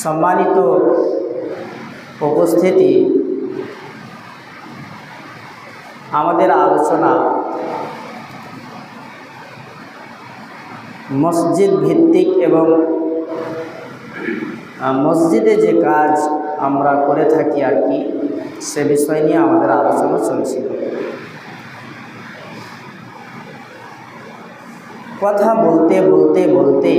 সম্মানিত উপস্থিতি, আমাদের আলোচনা মসজিদ ভিত্তিক এবং মসজিদে যে কাজ আমরা করে থাকি আর কি, সে বিষয় নিয়ে আমাদের আলোচনা চলছিল। কথা বলতে বলতে বলতে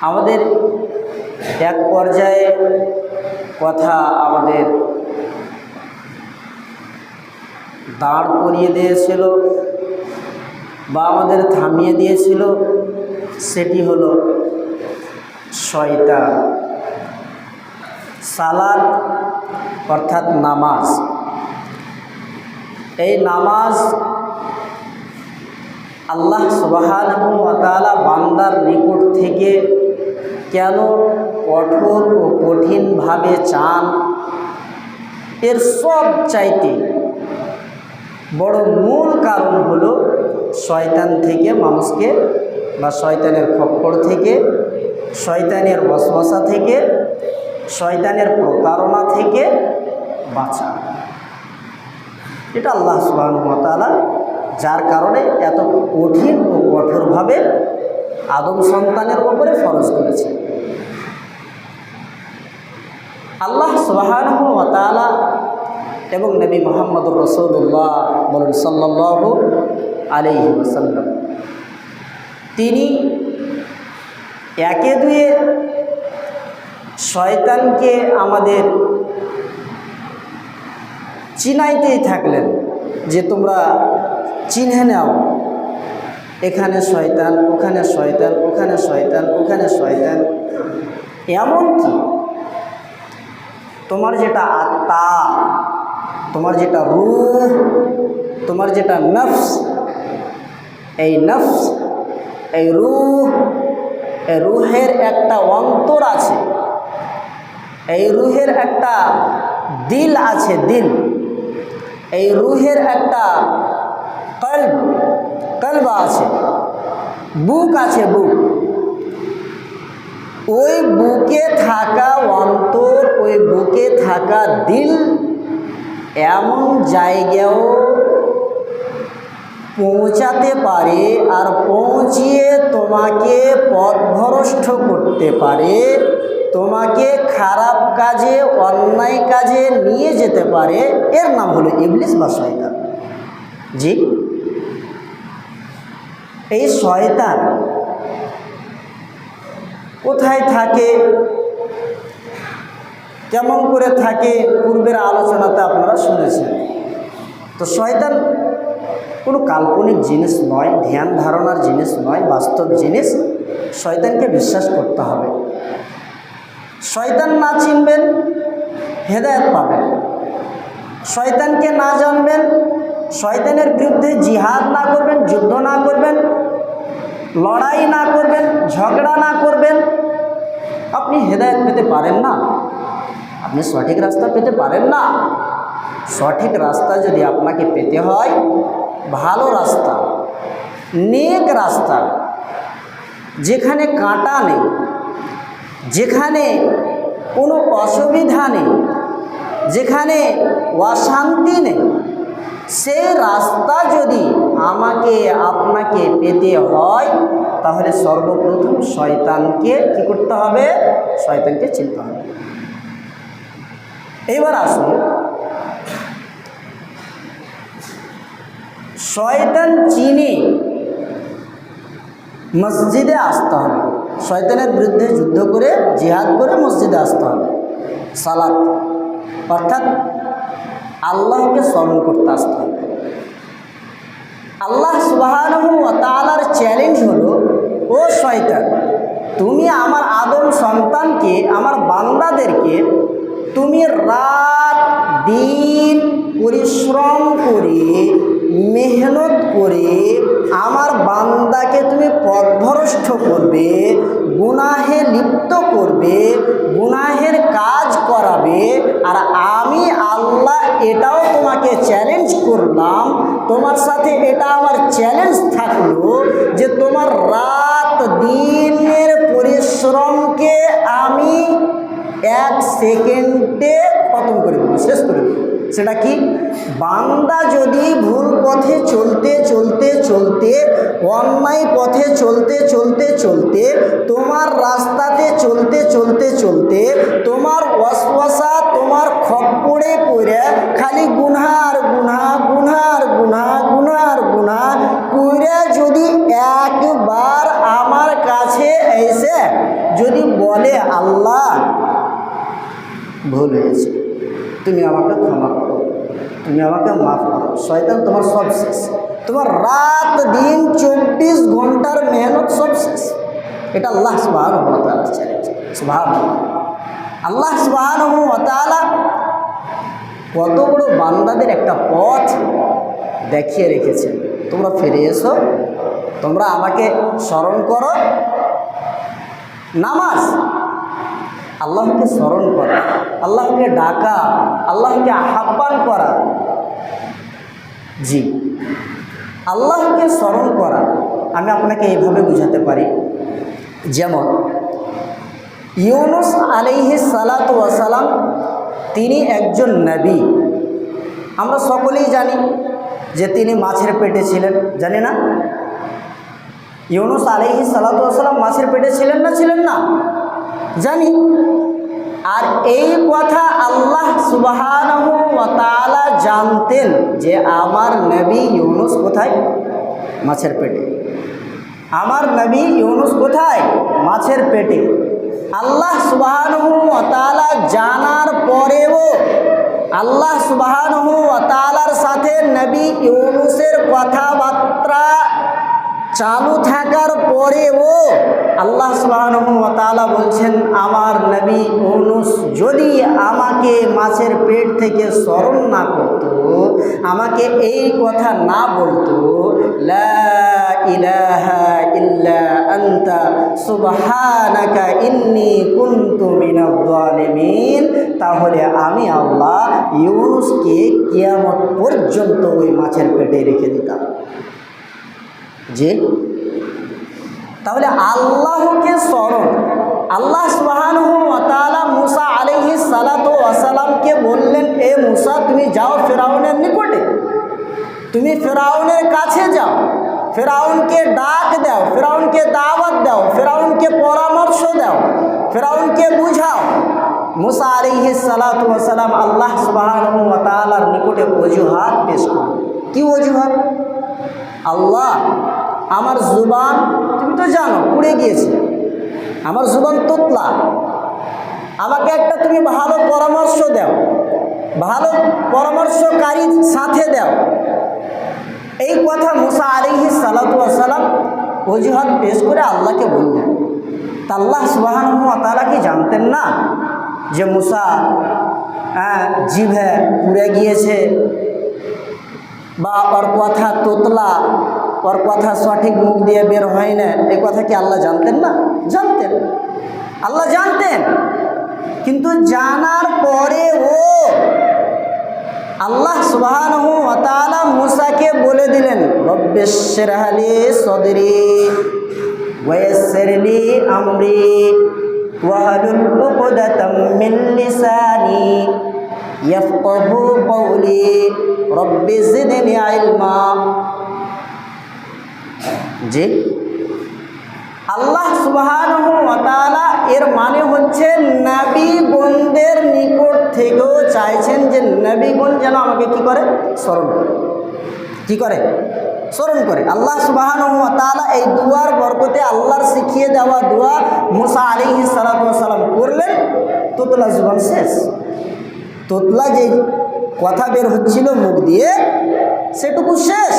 আমাদের এক পর্যায়ে কথা আমাদের দাঁড় করিয়ে দিয়েছিল বা আমাদের থামিয়ে দিয়েছিল, সেটি হলো শয়তান। সালাত অর্থাৎ নামাজ। এই নামাজ আল্লাহ সুবহানাহু ওয়া তাআলা বান্দার নিকট থেকে কেন কঠোর ও কঠিনভাবে চান, এর সব চাইতে বড় মূল কারণ হলো শয়তান থেকে মানুষকে বা শয়তানের খপ্পর থেকে, শয়তানের ওয়াসওয়াসা থেকে, শয়তানের প্রতারণা থেকে বাঁচা। এটা আল্লাহ সুবহানাহু ওয়া তাআলা যার কারণে এত কঠিন ও কঠোরভাবে আদম সন্তানের উপরে ফরজ করেছে। আল্লাহ সুবহানাহু ওয়া তাআলা এবং নবী মুহাম্মদুর রাসূলুল্লাহ বলেন সাল্লাল্লাহু আলাইহি ওয়াসাল্লাম, তিনি একে দুয়ে শয়তানকে আমাদের চিনাইতেই থাকলেন যে তোমরা চিনে নাও, এখানে শয়তান, ওখানে শয়তান, ওখানে শয়তান, ওখানে শয়তান। এমনকি তোমার যেটা আত্মা, তোমার যেটা রূহ, তোমার যেটা নফস, এই নফস, এই রূহ, এই রুহের একটা অন্তর আছে, এই রুহের একটা দিল আছে, দিল, এই রুহের একটা কলব আছে, বুক আছে, বুক। ওই বুকে থাকা অন্তর, ওই বুকে থাকা দিল এমন জায়গাও পৌঁছাতে পারে আর পৌঁছিয়ে তোমাকে পথভ্রষ্ট করতে পারে, তোমাকে খারাপ কাজে, অন্যায় কাজে নিয়ে যেতে পারে। এর নাম হলো ইবলিস বা শয়তান। জি, এই শয়তান কোথায় থাকে, কেমন করে থাকে, পূর্বের আলোচনাতে আপনারা শুনেছেন। তো শয়তান কোনো কাল্পনিক জিনিস নয়, ধ্যান ধারণার জিনিস নয়, বাস্তব জিনিস। শয়তানকে বিশ্বাস করতে হবে। শয়তান না চিনবেন, হেদায়েত পাবেন। শয়তানকে না জানবেন, শয়তানের বিরুদ্ধে জিহাদ না করবেন, যুদ্ধ না করবেন, লড়াই না করবেন, ঝগড়া না করবেন, আপনি হেদায়েত পেতে পারেন না, আপনি সঠিক রাস্তা পেতে পারেন না। সঠিক রাস্তা যদি আপনাকে পেতে হয়, ভালো রাস্তা, নেক রাস্তা, যেখানে কাঁটা নেই, যেখানে কোনো অসুবিধা নেই, যেখানে অশান্তি নেই, সেই রাস্তা যদি আমাকে আপনাকে পেতে হয়, তাহলে সর্বপ্রথম শয়তানকে কী করতে হবে? শয়তানকে চিনতে হবে। এবার আসুন, শয়তান চিনে মসজিদে আসতে হবে। শয়তানের বিরুদ্ধে যুদ্ধ করে, জিহাদ করে মসজিদে আসতে হবে। সালাত অর্থাৎ আল্লাহকে স্মরণ করতে আসতে হবে। আল্লাহ সুবহানাহু ওয়া তাআলার চ্যালেঞ্জ হলো, ও শয়তান, তুমি আমার আদম সন্তানকে, আমার বান্দাদেরকে তুমি রাত দিন পরিশ্রম করে, মেহনত করে আমার বান্দাকে তুমি পথভ্রষ্ট করবে, গুনাহে লিপ্ত করবে, গুনাহের কাজ করাবে। আর আমি আল্লাহ এটাও তোমাকে চ্যালেঞ্জ করলাম, তোমার সাথে এটা আমার চ্যালেঞ্জ থাকলো যে তোমার রাত দিনের পরিশ্রমকে আমি 1 সেকেন্ডে খতম করে দেবো, শেষ করে দেবো। সেটা কি? বান্দা যদি ভুল পথে চলতে চলতে চলতে, অন্যায় পথে চলতে চলতে চলতে, তোমার রাস্তাতে চলতে চলতে চলতে, তোমার ওয়াসওয়াসা, তোমার খপ্পরে পড়ে খালি গুনাহ আর গুনাহ, গুনাহ আর গুনাহ, গুনাহ আর গুনাহ কইরা যদি একবার আমার কাছে এসে যদি বলে, আল্লাহ ভুল হয়েছে, তুমি আমাকে ক্ষমা করো, তুমি আমাকে মাফ করো, শয়তান তোমার সব শেষ, তোমার রাত দিন 24 ঘন্টার মেহনত সব শেষ। এটা আল্লাহ সুবহানাহু ওয়া তাআলা চ্যালেঞ্জ। সুবহানাল্লাহ, আল্লাহ সুবহানাহু ওয়া তাআলা কত বড় বান্দাদের একটা পথ দেখিয়ে রেখেছেন। তোমরা ফিরে এসো, তোমরা আমাকে স্মরণ করো। নামাজ, আল্লাহকে স্মরণ করা, আল্লাহকে ডাকা, আল্লাহকে আহ্বান করা। জি, আল্লাহকে স্মরণ করা আমি আপনাকে এইভাবে বুঝাতে পারি, যেমন ইউনুস আলাইহিস সালাতু ওয়াস সালাম, তিনি একজন নবী। আমরা সকলেই জানি যে তিনি মাছের পেটে ছিলেন, জানি না? ইউনুস আলাইহিস সালাতু ওয়াস সালাম মাছের পেটে ছিলেন না, ছিলেন না? জানি। আর এই কথা আল্লাহ সুবহানাহু ওয়া তাআলা জানতেন যে আমার নবী ইউনুস কোথায়? মাছের পেটে। আমার নবী ইউনুস কোথায়? মাছের পেটে। আল্লাহ সুবহানাহু ওয়া তাআলা জানার পরেও, আল্লাহ সুবহানাহু ওয়া তাআলার সাথে নবী ইউনুসের কথাবার্তা চালু থাকার পরেও আল্লাহ সুবহানাহু ওয়া তাআলা বলছেন, আমার নবী ইউনুস যদি আমাকে মাছের পেট থেকে স্মরণ না করত, আমাকে এই কথা না বলতো, লা ইলাহা ইল্লা আনতা সুবহানাকা ইন্নী কুনতু মিনাজ জালিমিন, তাহলে আমি আল্লাহ ইউনুসকে কিয়ামত পর্যন্ত ওই মাছের পেটে রেখে দিতাম। যে তাহলে আল্লাহকে স্মরণ, আল্লাহ সুবহানাহু ওয়া তাআলা মুসা আলাইহিস সালাতু ওয়াস সালামকে বললেন, এ মুসা তুমি যাও ফিরআউনের নিকটে, তুমি ফিরআউনের কাছে যাও, ফিরআউনকে ডাক দাও, ফিরআউনকে দাওয়াত দাও, ফিরআউনকে পরামর্শ দাও, ফিরআউনকে বুঝাও। মুসা আলাইহিস সালাতু ওয়াস সালাম আল্লাহ সুবহানাহু ওয়া তাআলার নিকটে অজুহাত পেশ করলেন। কি অজুহাত? আল্লাহ, আমার জুবান তুমি তো জানো পুড়ে গিয়েছে, আমার জুবান তোতলা, আমাকে একটা তুমি ভালো পরামর্শ দাও, ভালো পরামর্শকারীর সাথে দাও। এই কথা মুসা আলাইহিস সালাতু ওয়াস সালাম অজুহাত পেশ করে আল্লাহকে বললেন। তা আল্লাহ সুবহানাহু ওয়া তাআলা কি জানতেন না যে মুসা জিভে পুড়ে গিয়েছে, বা ওর কথা তোতলা, ওর কথা সঠিক মুখ দিয়ে বের হয় না, এই কথা কি আল্লাহ জানতেন না? জানতেন, আল্লাহ জানতেন। কিন্তু জানার পরেও আল্লাহ সুবহানাহু ওয়া তাআলা মুসাকে বলে দিলেন, রব্বিশরাহ লি সদরি ওয়া ইয়াসসির লি আমরি ওয়াহলুল উকদাতাম মিন লিসানি ইয়াফকাহু কওলি রব্বি জিদনি ইলমা। জি, আল্লাহ সুবহানাহু ওয়া তাআলা এর মানে হচ্ছে নবীগণদের নিকট থেকেও চাইছেন যে নবীগণ যেন আমাকে কি করে? স্মরণ করে। কি করে? স্মরণ করে। আল্লাহ সুবহানাহু ওয়া তাআলা এই দুয়ার বরকতে, আল্লাহর শিখিয়ে দেওয়া দোয়া মুসা আলাইহিস সালাতু ওয়াস সালাম করলেন, তোতলা জুবান শেষ। তোতলা যে কথা বের হচ্ছিল মুখ দিয়ে সেটুকু শেষ,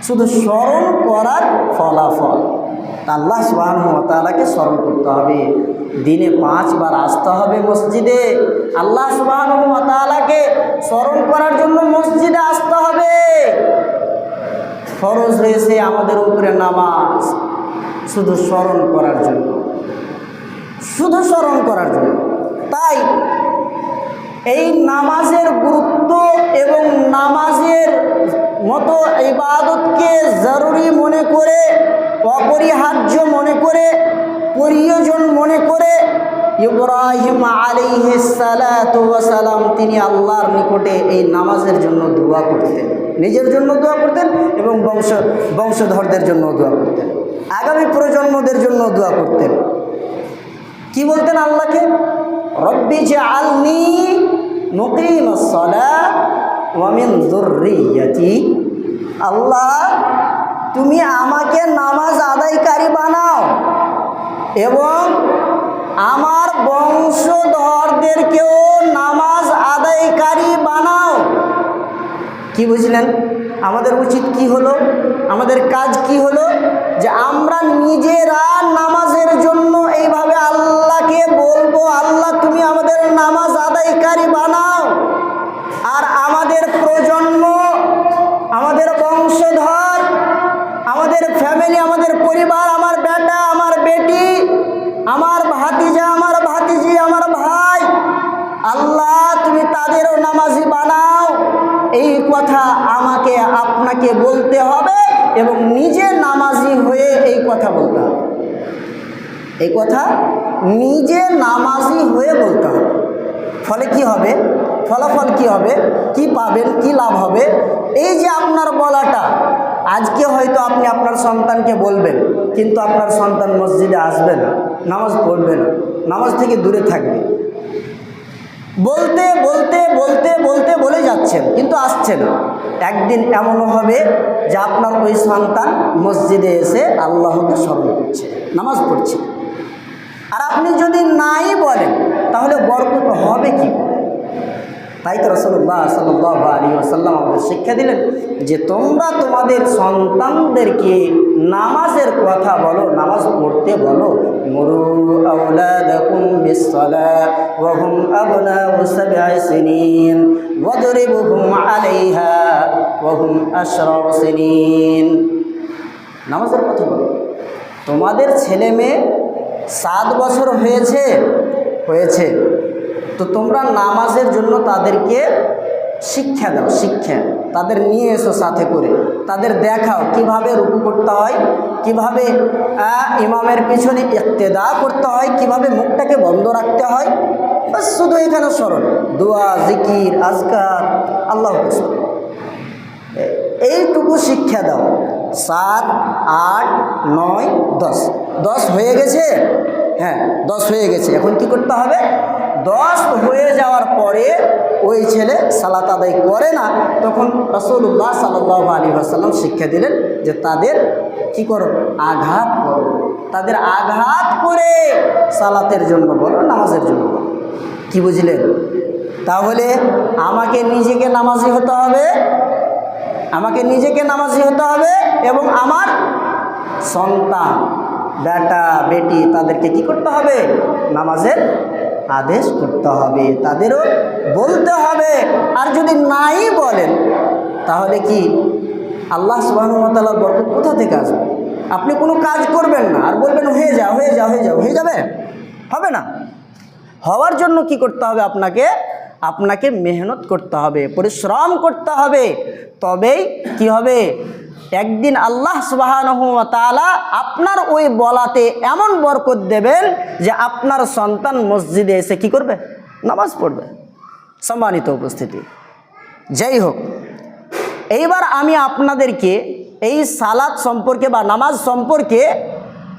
শুধু স্মরণ করার ফলাফল। আল্লাহ সুবহানাহু ওয়া তাআলাকে স্মরণ করতে হবে, দিনে 5 বার আসতে হবে মসজিদে। আল্লাহ সুবহানাহু ওয়া তাআলাকে স্মরণ করার জন্য মসজিদে আসতে হবে। ফরজ হয়েছে আমাদের উপরে নামাজ শুধু স্মরণ করার জন্য, শুধু স্মরণ করার জন্য। তাই এই নামাজের গুরুত্ব এবং নামাজের মতো ইবাদতকে জরুরি মনে করে, অপরিহার্য ইব্রাহিম আলাইহিস সালাতু ওয়াস সালাম তিনি আল্লাহর নিকটে এই নামাজের জন্য দোয়া করতেন, নিজের জন্য দোয়া করতেন এবং বংশধরদের জন্য দোয়া করতেন, আগামী প্রজন্মদের জন্য দোয়া করতেন। কি বলতেন আল্লাহকে? রব্বি জাআলনি মুকিমাস সালাত ওয়া মিন যুররিয়াতি, আল্লাহ তুমি আমাকে নামাজ আদায়কারী বানাও এবং আমার বংশধরদেরকেও নামাজ আদায়কারী বানাও। কি বুঝলেন? আমাদের উচিত কি হলো, আমাদের কাজ কি হলো, যে আমরা নিজেরা নামাজের জন্য এইভাবে আল্লাহকে বলবো, আল্লাহ তুমি আমাদের নামাজ আদায়কারী বানাও, আর আমাদের প্রজন্ম, আমাদের বংশধর, আমাদের ফ্যামিলি, আমাদের পরিবার, আমার বেটা, আমার বেটি, আমার ভাতিজা, আমার ভাতিজি, আমার ভাই, আল্লাহ তুমি তাদেরও নামাজি বানাও। এই কথা আমাকে আপনাকে বলতে হবে এবং নিজে নামাজি হয়ে এই কথা বলতে হবে। এই কথা নিজে নামাজি হয়ে বলতে হবে। ফলে কি হবে? ফলাফল কি হবে? কি পাবেন? কি লাভ হবে? এই যে আপনার বলাটা, আজকে হয়তো আপনি আপনার সন্তানকে বলবেন, কিন্তু আপনার সন্তান মসজিদে আসবে না, নামাজ পড়বে না, নামাজ থেকে দূরে থাকবে। বলতে বলতে বলতে বলতে বলে যাচ্ছেন, কিন্তু আসছে না। একদিন এমনও হবে যে আপনার ওই সন্তান মসজিদে এসে আল্লাহকে স্মরণ করছে, নামাজ পড়ছে, আর আপনি যদি নাই বলেন তাহলে বরকত হবে কি করে? তাই তো রাসূলুল্লাহ সাল্লাল্লাহু আলাইহি ওয়াসাল্লাম আমাদের শিক্ষা দিলেন যে তোমরা তোমাদের সন্তানদেরকে নামাজের কথা বলো, নামাজ পড়তে বলো। মুরু আওলাদাকুম বিসসালাত ওয়া হুম আবনাউ সাব'i সিনিন ওয়াদরিবুহুম আলাইহা ওয়া হুম আশরারু সিনিন। নামাজের কথা বলো। তোমাদের ছেলে মেয়ে 7 বছর হয়েছে তো তোমরা নামাজের জন্য তাদেরকে শিক্ষা দাও, শিক্ষা তাদের নিয়ে এসো সাথে করে, তাদের দেখাও কিভাবে রুকু করতে হয়, কিভাবে ইমামের পিছনে ইক্তেদা করতে হয়, কিভাবে মুখটাকে বন্ধ রাখতে হয়। বাস শুধু এখানে স্মরণ, দোয়া, জিকির, আজকার, আল্লাহকে স্মরণ, এইটুকু শিক্ষা দাও। 7, 8, 9, 10 10 হয়ে গেছে। হ্যাঁ, 10 হয়ে গেছে। এখন কি করতে হবে? 10 হয়ে যাওয়ার পরে ওই ছেলে সালাত আদায় করে না, তখন রাসূলুল্লাহ সাল্লাল্লাহু আলাইহি ওয়াসাল্লাম শিক্ষা দিলেন যে তাদের কি করো? আঘাত করো, তাদের আঘাত করে সালাতের জন্য বলো, নামাজের জন্য বলো। কি বুঝলেন? তাহলে আমাকে নিজেকে নামাজি হতে হবে, আমাকে নিজেকে নামাজি হতে হবে এবং আমার সন্তান, বেটা, বেটি, তাদেরকে কি করতে হবে? নামাজের আদেশ করতে হবে, তাদেরও বলতে হবে। আর যদি নাই বলেন তাহলে কি আল্লাহ সুবহানাহু ওয়া তাআলার বরকত কোথা থেকে আসবে? আপনি কোনো কাজ করবেন না আর বলবেন হয়ে যাও, হয়ে যাও, হয়ে যাও, হয়ে যাবে? হবে না। হওয়ার জন্য কি করতে হবে? আপনাকে মেহনত করতে হবে, পরিশ্রম করতে হবে, তবেই কি হবে? একদিন আল্লাহ সুবহানাহু ওয়া তাআলা আপনার ওই বলাতে এমন বরকত দেবেন যে আপনার সন্তান মসজিদে এসে কি করবে? নামাজ পড়বে। সম্মানিত উপস্থিতি, যাই হোক, এইবার আমি আপনাদেরকে এই সালাত সম্পর্কে বা নামাজ সম্পর্কে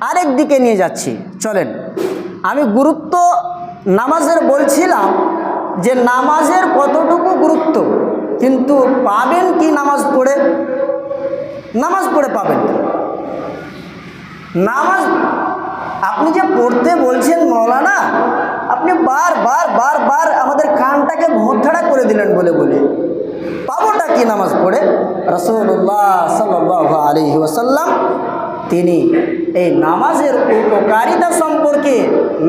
আরেক দিকে নিয়ে যাচ্ছি। চলেন, আমি গুরুত্ব নামাজের বলছিলাম যে নামাজের কতটুকু গুরুত্ব, কিন্তু পাবেন কি নামাজ পড়ে? নামাজ পড়ে পাবেন কি? নামাজ আপনি যে পড়তে বলছেন মৌলানা, আপনি বার আমাদের কানটাকে ভোঁতড়া করে দিলেন বলে বলে। পাবোটা কি নামাজ পড়ে? রাসূলুল্লাহ সাল্লাল্লাহু আলাইহি ওয়াসাল্লাম তিনি এই নামাজের উপকারিতা সম্পর্কে,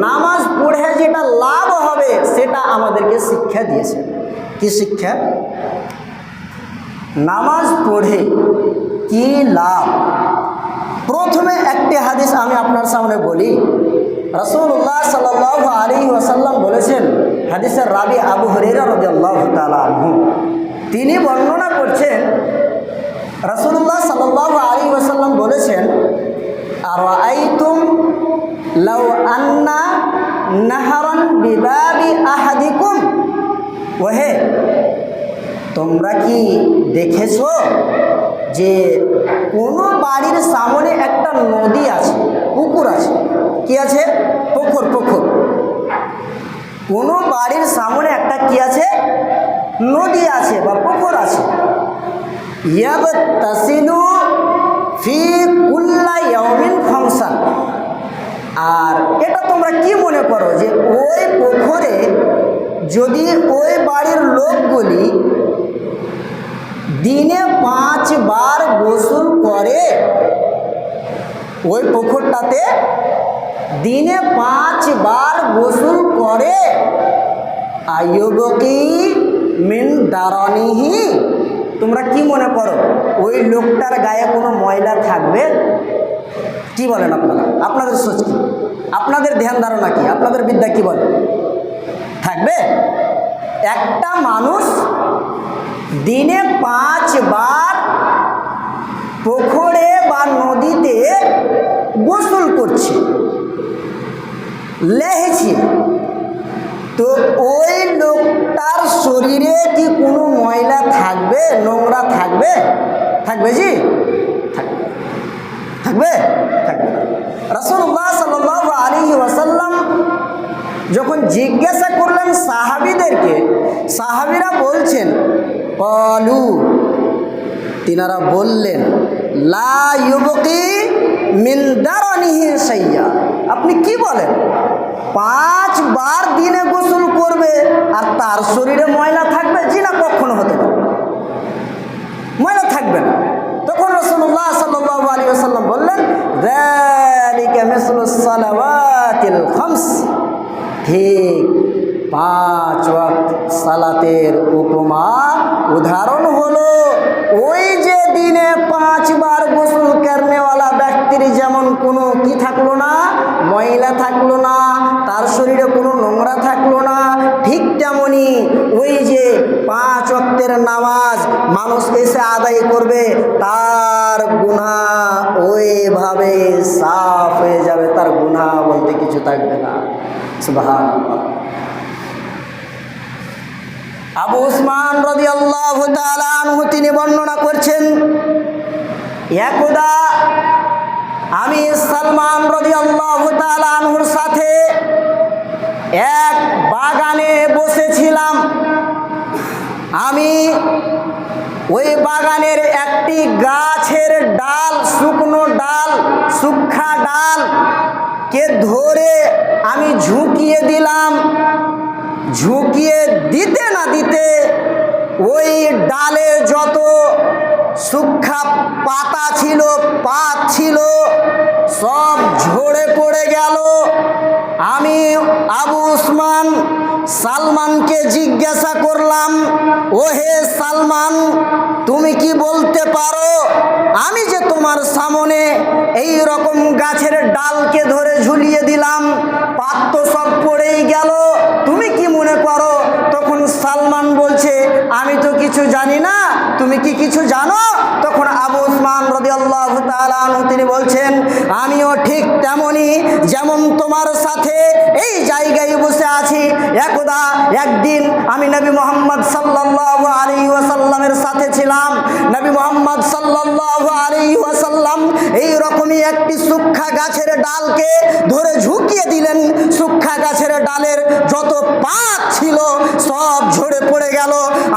নামাজ পড়ে যেটা লাভ হবে সেটা আমাদেরকে শিক্ষা দিয়েছেন। কি শিক্ষা? নামাজ পড়ে কি লাভ? প্রথমে একটি হাদিস আমি আপনার সামনে বলি। রাসূলুল্লাহ সাল্লাল্লাহু আলাইহি ওয়াসাল্লাম বলেছেন, হাদিসের রাবি আবু হুরায়রা রাদিয়াল্লাহু তাআলা আনহু, তিনি বর্ণনা করছেন, রাসূলুল্লাহ সাল্লাল্লাহু আলাইহি ওয়াসাল্লাম বলেছেন, আরাআইতুম লাউ আন্না নাহারান বিবাবি আহাদিকুম, ওহে তোমরা কি দেখেছো যে কোনো বাড়ির সামনে একটা নদী আছে, পুকুর আছে, কি আছে? পুকুর। কোনো বাড়ির সামনে একটা কি আছে? নদী আছে বা পুকুর আছে। ইয়াবতাসিলু ফি কুল্লা ইয়াউমিন ফাংশন। আর এটা তোমরা কি মনে করো যে ওই পুকুরে যদি ওই বাড়ির লোকগুলি দিনে 5 বার গোসল করে, ওই পুকুরটাতে দিনে 5 বার গোসল করে, আইয়ুবকি মিন দারানিহি, তোমরা কি মনে করো ওই লোকটার গায়ে কোনো ময়লা থাকবে? কি বলেন আপনারা? আপনাদের সোচ কি? আপনাদের ধ্যান ধারণা কি? আপনাদের বিদ্যা কি বলে? থাকবে? একটা মানুষ দিনে 5 বার পুকুরে বা নদীতে গোসল করছে, লেহেছে, তো ওই লোকটার শরীরে কি কোনো ময়লা থাকবে, নোংরা থাকবে? থাকবে জি? থাকবে? থাকবে। রাসূলুল্লাহ সাল্লাল্লাহু আলাইহি ওয়াসাল্লাম যখন জিজ্ঞাসা করলেন সাহাবীদেরকে, সাহাবীরা বলছেন, ক্বালু, তিনারা বললেন, লা ইউবকি মিন দারানিহি শাইয়া। আপনি কি বলেন? 5 বার দিনে গোসল করবে আর তার শরীরে ময়লা থাকবে? জি না, কখনো হতে পারে ময়লা থাকবে না। তখন রাসূলুল্লাহ সাল্লাল্লাহু আলাইহি ওয়াসাল্লাম বললেন, যালিকা মিসলুস সালাওয়াতিল খামস, ঠিক 5 ওয়াক্ত সালাতের উপমা, উদাহরণ হলো ওই যে দিনে 5 বার গোসল করনেওয়ালা ব্যক্তির যেমন কোনো কি থাকলো না, ময়লা থাকলো না, তার শরীরে কোনো নোংরা থাকলো না, ঠিক তেমনি ওই যে 5 ওয়াক্তের নামাজ মানুষ এসে আদায় করবে, তার গুনাহ ওইভাবে সাফ হয়ে যাবে, তার গুনাহ বলতে কিছু থাকবে না। সুবহানাল্লাহ। আবু উসমান রাদিয়াল্লাহু তাআলা আনহু তিনি বর্ণনা করছেন, একদা আমি সালমান রাদিয়াল্লাহু তাআলা আনহুর সাথে এক বাগানে বসেছিলাম। আমি ওই বাগানের একটি গাছের ডাল, শুকনো ডাল, শুকনা ডাল কে ধরে আমি ঝুঁকিয়ে দিলাম। ঝুঁকিয়ে দিতে না দিতে ওই ডালে যত শুকনা পাতা ছিল, পাত ছিল, সব ঝরে পড়ে গেল। আমি আবু উসমান সালমানকে জিজ্ঞাসা করলাম, ওহে সালমান, তুমি কি বলতে পারো আমি যে তোমার সামনে এই রকম গাছের ডালকে ধরে ঝুলিয়ে দিলাম, পাত তো সব পড়েই গেল, তুমি কি মনে করো? তখন সালমান বলছে, আমি তো কিছু জানি না, তুমি কি কিছু জানো? তখন আবু উসমান রাদিয়াল্লাহু তাআলা আনহু তিনি বলছেন, আমিও ঠিক তেমনি যেমন তোমার সাথে এই জায়গায় বসে আছি, একদিন আমি নবী মুহাম্মদ সাল্লাল্লাহু আলাইহি ওয়াসাল্লামের সাথে ছিলাম। নবী মুহাম্মদ সাল্লাল্লাহু আলাইহি ওয়াসাল্লাম এই রকমই একটি শুকনা গাছের ডালকে ধরে ঝুঁকিয়ে দিলেন। শুকনা গাছের ডালের যত পাত ছিল সব ঝরে পড়ে গেল।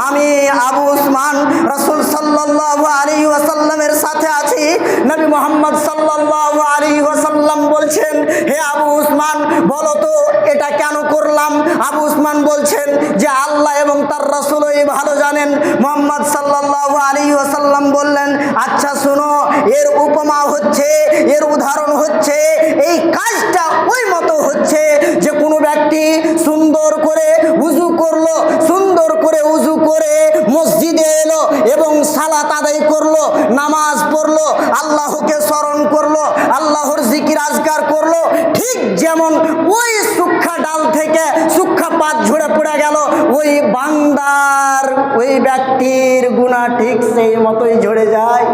আমি আবু উসমান রাসূল সাল্লাল্লাহু আলাইহি ওয়াসাল্লামের সাথে আছি। নবী মুহাম্মদ সাল্লাল্লাহু আলাইহি ওয়াসাল্লাম বলছেন, হে আবু উসমান, বলো তো এটা কেন করলাম? আবু উসমান বলছেন যে আল্লাহ এবং তার রাসূলই ভালো জানেন। মুহাম্মদ সাল্লাল্লাহু আলাইহি ওয়াসাল্লাম বললেন, আচ্ছা শোনো, এর উপমা হচ্ছে, এর উদাহরণ হচ্ছে, এই কাজটা ওই মতো হচ্ছে যে কোনো ব্যক্তি সুন্দর করে উযু করলো, সুন্দর করে উযু করে মসজিদে এলো এবং সালাত আদায় করলো, নামাজ পড়লো, আল্লাহকে স্মরণ করলো, আল্লাহর জিকির আজকার করলো, ঠিক যেমন ওই শুকনা ডাল থেকে শুকনা পাত ঝরে পড়ে গেল, ওই বান্দার, ওই ব্যক্তির গুনাহ ঠিক সেই মতোই ঝরে যায়।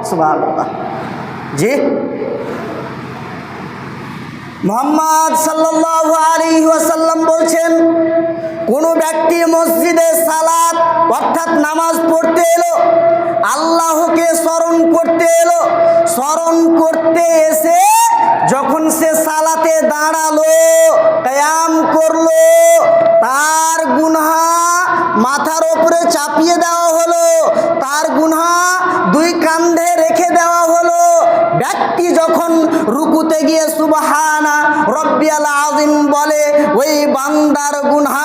সুবহানাল্লাহ। জি, মুহাম্মদ সাল্লাল্লাহু আলাইহি ওয়াসাল্লাম বলছেন, কোনো ব্যক্তি মসজিদে সালাত অর্থাৎ নামাজ পড়তে এলো, আল্লাহকে স্মরণ করতে এলো, স্মরণ করতে এসে যখন সে সালাতে দাঁড়ালো, কিয়াম করলো, তার গুনাহ মাথার উপরে চাপিয়ে দেওয়া হলো, তার গুনাহ দুই কাঁধে রেখে দেওয়া হলো। ব্যক্তি যখন রুকুতে গিয়ে সুবহানা রব্বিয়াল আযীম বলে, ওই বান্দার গুনাহ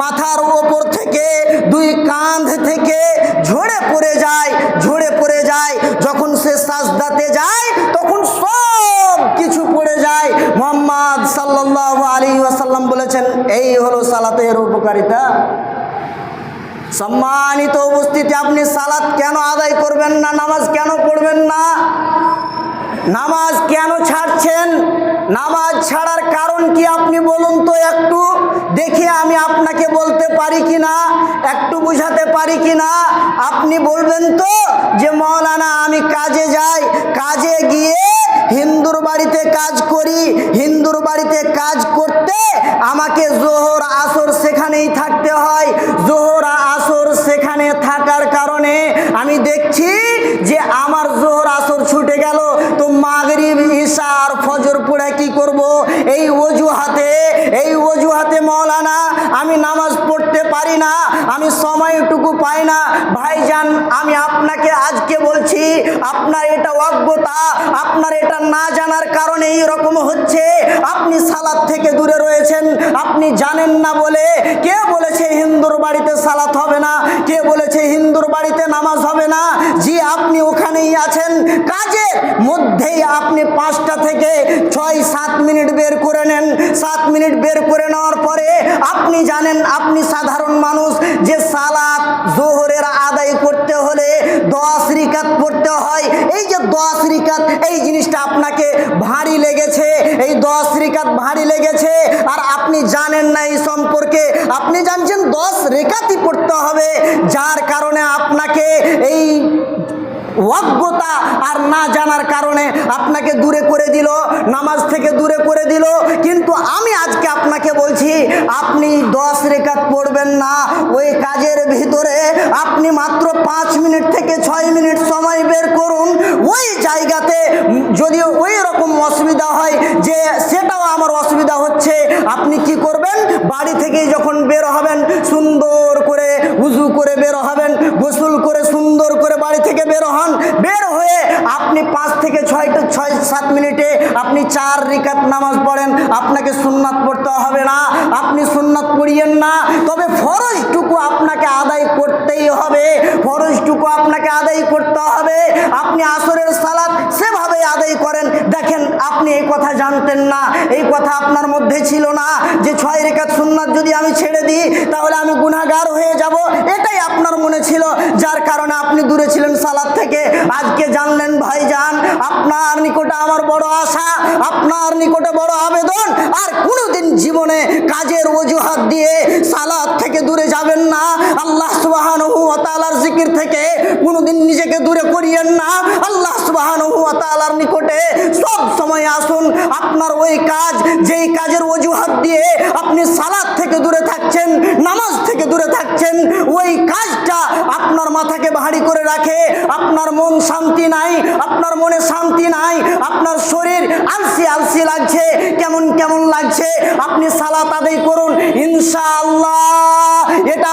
মাথার ওপর থেকে দুই কাঁধ থেকে ঝরে পড়ে যায়, ঝরে পড়ে যায়। যখন সে সাজদাতে যায় তখন সব কিছু পড়ে যায়। মুহাম্মদ সাল্লাল্লাহু আলাইহি ওয়াসাল্লাম বলেছেন, এই হলো সালাতের উপকারিতা। সম্মানিত উপস্থিতি, আপনি সালাত কেন আদায় করবেন না? নামাজ কেন পড়বেন না? নামাজ কেন ছাড়ছেন? নামাজ ছাড়ার কারণ কি আপনি বলুন তো একটু, দেখে আমি আপনাকে বলতে পারি কিনা, একটু বুঝাতে পারি কিনা। আপনি বলবেন তো যে মাওলানা আমি কাজে যাই, কাজে গিয়ে হিন্দুর বাড়িতে কাজ করি, হিন্দুর বাড়িতে কাজ করতে আমাকে জোহর আসর সেখানেই থাকতে হয়। জোহর আসর সেখানে থাকার কারণে আমি দেখছি যে আমার জোহর আসর ছুটে গেল, তো মাগরিব ঈশা আর ফজর পড়ে কি করব? এই অজুহাতে মাওলানা আমি নামাজ পড়তে পারি না, আমি সময়টুকু পাই না। ভাইজান, আমি আপনাকে আজকে বলছি, আপনার এটা অজ্ঞতা, আপনার এটা না জানার কারণে এই রকম হচ্ছে। আপনি সালাত থেকে দূরে রয়েছেন, আপনি জানেন না বলে। কে বলেছে হিন্দুর বাড়িতে সালাত হবে না? কে বলেছে হিন্দুর বাড়িতে নামাজ হবে না? জি, আপনি ওখানেই আছেন, কাজের মধ্যেই আপনি 5টা থেকে 6-7 মিনিট বের করে নেন। 7 মিনিট বের করে নেওয়ার পরে আপনি জানেন, আপনি সাধারণ মানুষ, যে সালাত জোহরের আদায় করতে হলে 10 রিকাত পড়তে হয়। এই যে 10 রিকাত, এই জিনিসটা আপনাকে ভারী লেগেছে, এই 10 রিকাত ভারী লেগেছে, আর আপনি জানেন না এই সম্পর্কে। আপনি জানছেন 10 রিকাতই পড়তে হবে, যার কারণে আপনাকে এই অজ্ঞতা আর না জানার কারণে আপনাকে দূরে করে দিল, নামাজ থেকে দূরে করে দিল। কিন্তু আমি আজকে আপনাকে বলছি, আপনি 10 রিকাত পড়বেন না। ওই কাজের ভিতরে আপনি মাত্র 5 মিনিট থেকে 6 মিনিট সময় বের করুন। ওই জায়গাতে যদি ওই রকম অসুবিধা হয় যে সেটাও আমার অসুবিধা হচ্ছে, আপনি কি করবেন? বাড়ি থেকেই যখন বের হবেন, সুন্দর করে উজু করে বের হবেন, গোসল করে সুন্দর করে বাড়ি থেকে বের হন। বের হয়ে আপনি 5 থেকে 6-7 মিনিটে আপনি 4 রিকাত নামাজ পড়েন। আপনাকে সুন্নাত পড়তে হবে না, আপনি সুন্নাত পড়িয়েন না, তবে ফরজটুকু আপনাকে আদায় করতেই হবে, ফরজটুকু আপনাকে আদায় করতে হবে। আপনি আসরের সালাত সেভাবে আদায় করেন। দেখেন, আপনি এই কথা জানতেন না, এই কথা আপনার মধ্যে ছিল না যে 6 রিকাত সুন্নাত যদি আমি ছেড়ে দিই তাহলে আমি গুনাহগার হয়ে যাব, এটাই আপনার মনে ছিল, যার কারণে আপনি দূরে ছিলেন সালাত থেকে। আজকে জানলেন ভাইজান, আপনার নিকটে আমার বড় আশা, আপনার নিকটে বড় আবেদন, আর কোনোদিন জীবনে কাজের অজুহাত দিয়ে সালাত থেকে দূরে যাবেন না। আল্লাহ সুবহানাহু ওয়া তাআলার জিকির থেকে কোনোদিন নিজেকে দূরে করিয়েন না। আল্লাহ সুবহানাহু ওয়া তাআলার নিকটে সব সময় আসুন। আপনার ওই কাজ, যেই কাজের অজুহাত দিয়ে আপনি সালাত থেকে দূরে থাকছেন, নামাজ থেকে দূরে থাকছেন, ওই কাজটা আপনার মাথাকে ভারী করে রাখে, আপনার মন শান্তি নাই, আপনার মনে শান্তি নাই, আপনার শরীর আলসি আলসি লাগছে, কেমন কেমন লাগছে। আপনি সালাত আদায় করুন, ইনশাআল্লাহ এটা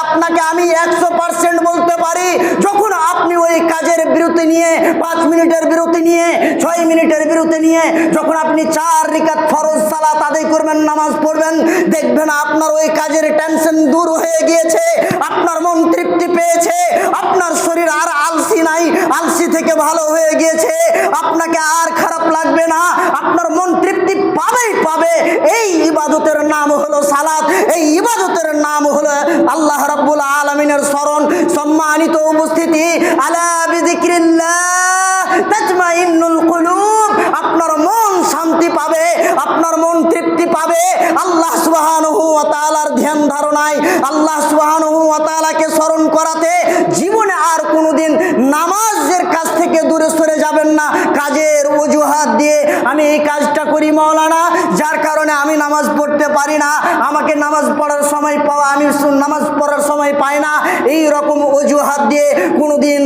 আপনাকে আমি 100% বলতে পারি। যখন আপনি ওই কাজের বিরতি নিয়ে 5 মিনিটের বিরতি নিয়ে 6 মিনিটের বিরতি নিয়ে যখন আপনি 4 রিকাত ফরজ সালাত আদায় করবেন, নামাজ পড়বেন, দেখবেন আপনার ওই কাজের টেনশন দূর হয়ে গিয়েছে, আপনার মন তৃপ্তি পেয়েছে, আপনার শরীর আর আলসি নাই, আলসি থেকে ভালো হয়ে গিয়েছে, আপনাকে আর খারাপ লাগবে না, আপনার মন তৃপ্তি পাবেই পাবে। এই ইবাদতের নাম হলো সালাত, এই ইবাদতের নাম হলো আল্লাহ রাব্বুল আলামিনের স্মরণ। সম্মানিত উপস্থিতি, আলা বিযিকরিল্লাহ তাতমাইন্নুল কুলুব। আপনার মন শান্তি পাবে, আপনার মন তৃপ্তি পাবে আল্লাহ সুবহানাহু ওয়া তাআলার ধ্যান ধারণায়, আল্লাহ সুবহানাহু ওয়া তাআলাকে স্মরণ করাতে। জীবনে আর কোনোদিন নামাজের কাছ থেকে থেকে দূরে সরে যাবেন না কাজের অজুহাত দিয়ে। আমি এই কাজটা করি মাওলানা, যার কারণে আমি নামাজ পড়তে পারি না, আমাকে নামাজ পড়ার সময় পাওয়া, আমি নামাজ পড়ার সময় পাই না, এই রকম অজুহাত দিয়ে কোনোদিন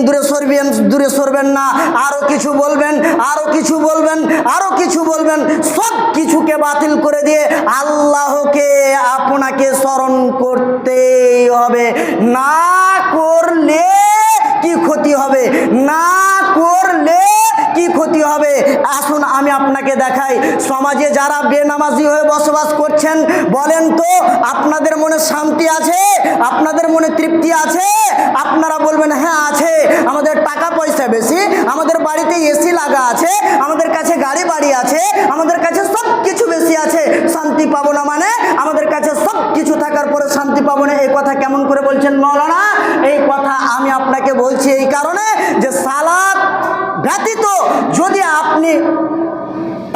দূরে সরবেন না। আরও কিছু বলবেন, আরও কিছু বলবেন, আরও কিছু বলবেন, সব কিছুকে বাতিল করে দিয়ে আল্লাহকে আপনাকে স্মরণ করতেই হবে। না করলে কি ক্ষতি হবে, না করলে কি ক্ষতি হবে? আসুন আমি আপনাকে দেখাই। সমাজে যারা বেনামাজি হয়ে বসবাস করছেন, বলেন তো আপনাদের মনে শান্তি আছে, আপনাদের মনে তৃপ্তি আছে? আপনারা বলবেন হ্যাঁ আছে, আমাদের টাকা পয়সা বেশি, আমাদের বাড়িতে এসি লাগা আছে, আমাদের কাছে গাড়ি বাড়ি আছে, আমাদের কাছে সব কিছু বেশি আছে, শান্তি পাবো না মানে? আমাদের কাছে সব কিছু থাকার পরে শান্তি পাবো না, এই কথা কেমন করে বলছেন মাওলানা? এই কথা আমি আপনাকে বলছি এই কারণে যে সালাত ব্যতীত যদি আপনি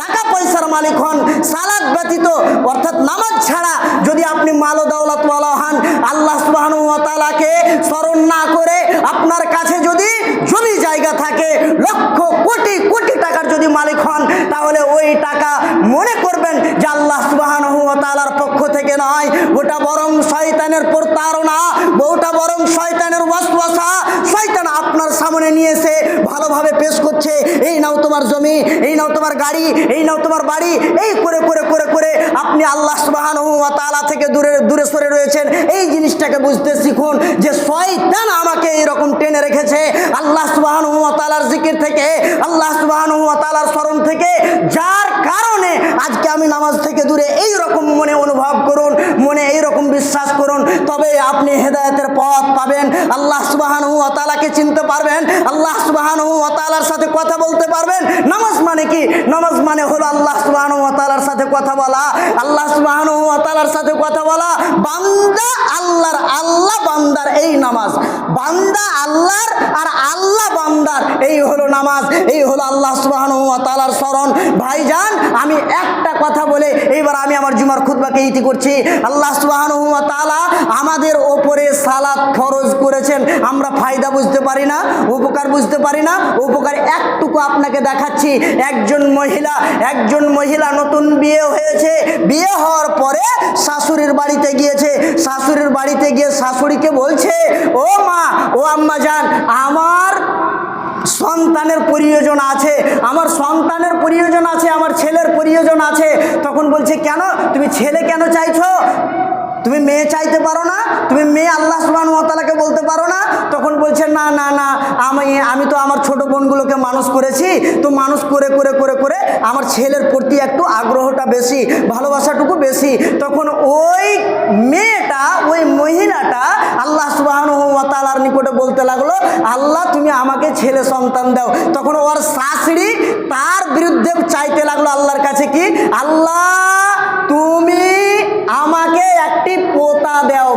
টাকা পয়সার মালিক হন, সালাত ব্যতীত অর্থাৎ নামাজ ছাড়া যদি আপনি মাল ও দৌলতওয়ালা হন, আল্লাহ সুবহানাহু ওয়া তাআলাকে স্মরণ না করে আপনার কাছে যদি জমি জায়গা থাকে, লক্ষ কোটি কোটি টাকার যদি মালিক হন, তাহলে ওই টাকা মনে করবেন যে আল্লাহ সুবহানাহু ওয়া তাআলার পক্ষ থেকে নয়, ওটা বরং শয়তানের প্রতারণা, ওটা বরং শয়তানের ওয়াসওয়াসা। শয়তান আপনার সামনে নিয়ে এসে ভালোভাবে পেশ করছে, এই নাও তোমার জমি, এই নাও তোমার গাড়ি, এই নাও তোমার বাড়ি, এই করে করে করে করে আপনি আল্লাহ সুবহানাহু ওয়া তাআলা থেকে দূরে সরে রয়েছেন। এই জিনিসটাকে বুঝতে শিখুন যে শয়তান আমাকে এইরকম টেনে রেখেছে আল্লাহ সুবহানাহু ওয়া তাআলার জিকির থেকে, আল্লাহ সুবহানাহু ওয়া তাআলার স্মরণ থেকে, যার কারণে আজকে আমি নামাজ থেকে দূরে। এই রকম মনে অনুভব করুন, মনে এই রকম বিশ্বাস করুন, তবে আপনি হেদায়েতের পথ পাবেন, আল্লাহ সুবহানাহু ওয়া তাআলাকে চিনতে পারবেন, আল্লাহ সুবহানাহু ওয়া তাআলার সাথে কথা বলতে পারবেন। নামাজ মানে কি? নামাজ মানে হলো আল্লাহ সুবহানাহু ওয়া তাআলার সাথে কথা বলা, আল্লাহ সুবহানাহু ওয়া তাআলার সাথে কথা বলা। বান্দা আল্লাহর, আল্লাহ বান্দার, এই নামাজ। বান্দা আল্লাহর আর আল্লাহ বান্দার, এই হলো নামাজ, এই হলো আল্লাহ সুবহানাহু ওয়া তাআলার স্মরণ। ভাইজান, আমি একটা কথা বলে এইবার আমি আমার জুমার খুতবাকে ইতি করছি। আল্লাহ সুবহানাহু ওয়া তাআলা আমাদের ওপরে সালাত ফরজ করেছেন, আমরা ফায়দা বুঝতে পারি না, উপকার বুঝতে পারি না। উপকার একটুকু আপনাকে দেখাচ্ছি। একজন মহিলা নতুন বিয়ে হয়েছে, বিয়ে হওয়ার পরে শাশুড়ির বাড়িতে গিয়েছে, শাশুড়ির বাড়িতে গিয়ে শাশুড়িকে বলছে, ও মা, ও আম্মা জান, আমার সন্তানের প্রয়োজন আছে, আমার সন্তানের প্রয়োজন আছে, আমার ছেলের প্রয়োজন আছে। তখন বলছে কেন, তুমি ছেলে কেন চাইছো? তুমি মেয়ে চাইতে পারো না? তুমি মেয়ে আল্লাহ সুবহানাহু ওয়া তাআলাকে বলতে পারো না? তখন বলছে না না না, আমি তো আমার ছোট বোনগুলোকে মানুষ করেছি, তো মানুষ করে করে করে করে আমার ছেলের প্রতি একটু আগ্রহটা বেশি, ভালোবাসাটুকু বেশি। তখন ওই মেয়েটা, ওই মহিলাটা আল্লাহ সুবহানাহু ওয়া তাআলার নিকটে বলতে লাগলো, আল্লাহ তুমি আমাকে ছেলে সন্তান দাও। তখন ওর শাশুড়ি তার বিরুদ্ধে চাইতে লাগলো আল্লাহর কাছে কি, আল্লাহ তুমি আমাকে একটি পোতা দাও,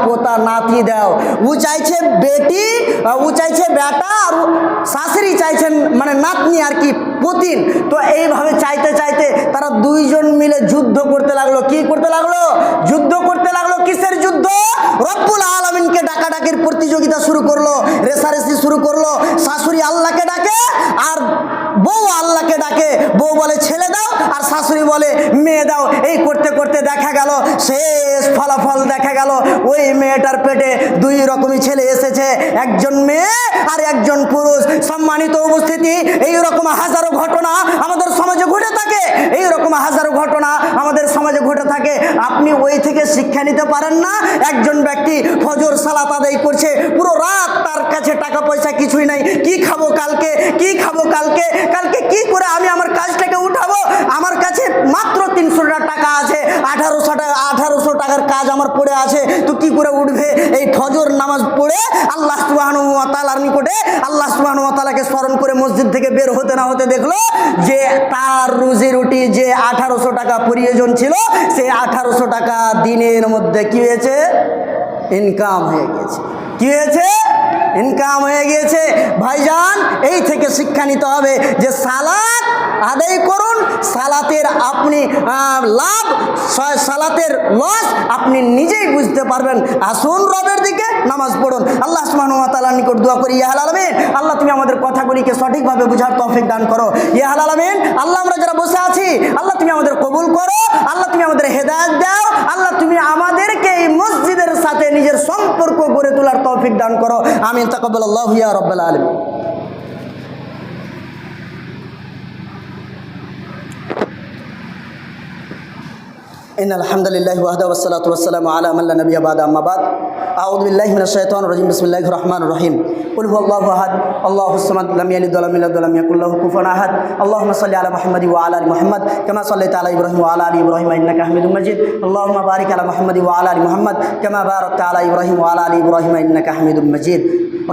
পোতা নাতি দাও। ও চাইছে বেটি, ও চাইছে বেটা, আর শাশুড়ি চাইছেন মানে নাতনি আর কি, পুতিন। তো এইভাবে চাইতে চাইতে তারা দুইজন মিলে যুদ্ধ করতে লাগলো। কি করতে লাগলো? যুদ্ধ করতে লাগলো। কিসের যুদ্ধ? রব্বুল আলামিনকে ডাকাডাকির প্রতিযোগিতা শুরু করলো, রেসারেসি শুরু করলো। শাশুড়ি আল্লাহকে ডাকে আর বউ আল্লাহকে ডাকে। বউ বলে ছেলে দাও আর শাশুড়ি বলে মেয়ে দাও। এই করতে করতে দেখা গেল, শেষ ফলাফল দেখা গেল ওই মেয়েটার পেটে দুই রকমই ছেলে এসেছে, একজন মেয়ে আর একজন পুরুষ। সম্মানিত উপস্থিতি, এইরকম হাজারো ঘটনা আমাদের সমাজে ঘটে থাকে, এইরকম হাজারো ঘটনা আমাদের সমাজে ঘটে থাকে। আপনি ওই থেকে শিক্ষা নিতে পারেন না? একজন ব্যক্তি ফজর সালাত আদায় করছে, পুরো রাত তার কাছে টাকা পয়সা কিছুই নাই, কি খাবো কালকে, কি খাবো কালকে, কালকে কি করে আমি আমার কাজটাকে উঠাবো, আমার কাছে মাত্র 300 টাকা আছে, 1800 টাকার কাজ আমার পড়ে আছে, তো কি করে উঠবে? এই ফজর নামাজ পড়ে আল্লাহ সুবহানাহু ওয়া তাআলার নিকটে আল্লাহ সুবহানাহু ওয়া তাআলাকে স্মরণ করে মসজিদ থেকে বের হতে না হতে দেখলো যে তার রুজি রুটি যে 1800 টাকা প্রয়োজন ছিল, সেই 1800 টাকা দিনের মধ্যে কি হয়েছে? ইনকাম হয়ে গেছে। কি হয়েছে? ইনকাম হয়ে গিয়েছে। ভাইজান, এই থেকে শিক্ষা নিতে হবে যে সালাত আদায় করুন, সালাতের আপনি লাভ, সালাতের লস আপনি নিজেই বুঝতে পারবেন। আসুন রবের দিকে, নামাজ পড়ুন। আল্লাহ সুবহানাহু ওয়া তাআলার নিকট দোয়া করি, ইয়া আল আলামিন, আল্লাহ তুমি আমাদের কথাগুলিকে সঠিকভাবে বুঝার তৌফিক দান করো। ইয়া আল আলামিন, আল্লাহ আমরা যারা বসে আছি, আল্লাহ তুমি আমাদের কবুল করো। আল্লাহ তুমি আমাদের হেদায়েত দাও। আল্লাহ তুমি আমাদেরকে এই মসজিদের সাথে নিজের সম্পর্ক গড়ে তোলার তৌফিক দান করো। আমিন। তাকাব্বালাল্লাহু ইয়া রাব্বাল আলামিন। إن الحمد لله وحده والصلاة والسلام على من لا نبي بعد أما بعد أعوذ بالله من الشيطان الرجيم بسم الله الرحمن الرحيم قل هو الله أحد الله الصمد لم يلد ولم يولد ولم يكن له كفوا أحد اللهم صل على محمد وعلى آل محمد كما صليت على إبراهيم وعلى آل إبراهيم إنك حميد مجيد اللهم بارك على محمد وعلى آل محمد كما باركت على إبراهيم وعلى آل إبراهيم إنك حميد مجيد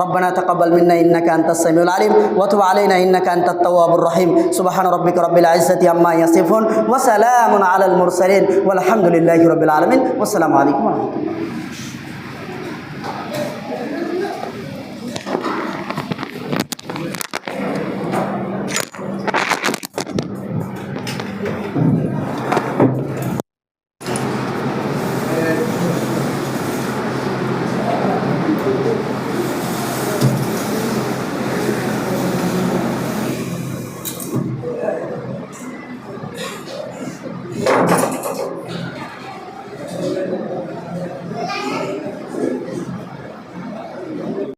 ربنا تقبل منا إنك أنت السميع العليم وتب علينا إنك أنت التواب الرحيم سبحان ربك رب العزة عما يصفون وسلام على المرسلين والحمد لله رب العالمين والسلام عليكم ورحمة الله।